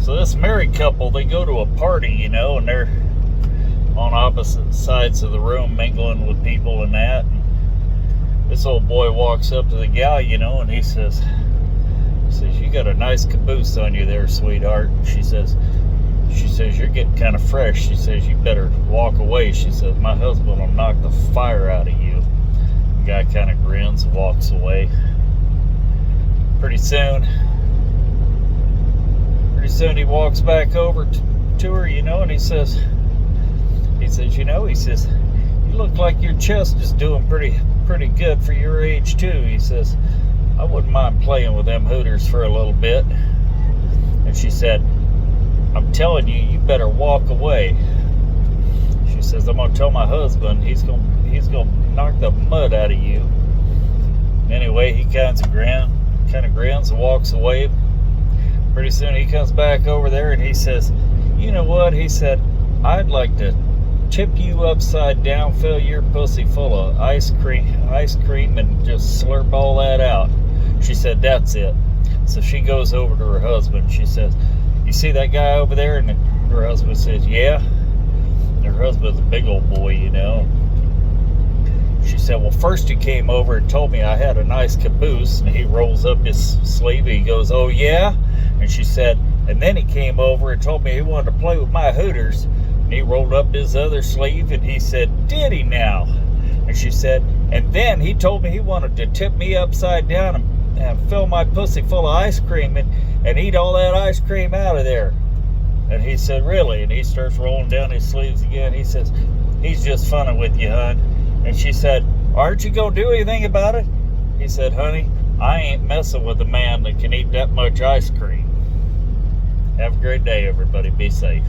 So this married couple, they go to a party, you know, and they're on opposite sides of the room mingling with people and that. And this old boy walks up to the gal, you know, and he says, you got a nice caboose on you there, sweetheart. She says, you're getting kind of fresh. She says, you better walk away. She says, my husband will knock the fire out of you. The guy kind of grins and walks away. Pretty soon he walks back over to her, you know, and he says, you look like your chest is doing pretty good for your age too. He says, I wouldn't mind playing with them hooters for a little bit. And she said, I'm telling you, you better walk away. She says, I'm gonna tell my husband he's gonna knock the mud out of you. Anyway, he kind of grins and walks away. Pretty soon he comes back over there and he says, you know what? He said, I'd like to tip you upside down, fill your pussy full of ice cream, and just slurp all that out. She said, that's it. So she goes over to her husband. She says, you see that guy over there? And her husband says, yeah. And her husband's a big old boy, you know. She said, well, first he came over and told me I had a nice caboose. And he rolls up his sleeve. He goes, oh, yeah? And she said, and then he came over and told me he wanted to play with my hooters. And he rolled up his other sleeve and he said, did he now? And she said, and then he told me he wanted to tip me upside down and fill my pussy full of ice cream and eat all that ice cream out of there. And he said, really? And he starts rolling down his sleeves again. He says, he's just funning with you, hon. And she said, aren't you going to do anything about it? He said, honey, I ain't messing with a man that can eat that much ice cream. Have a great day, everybody. Be safe.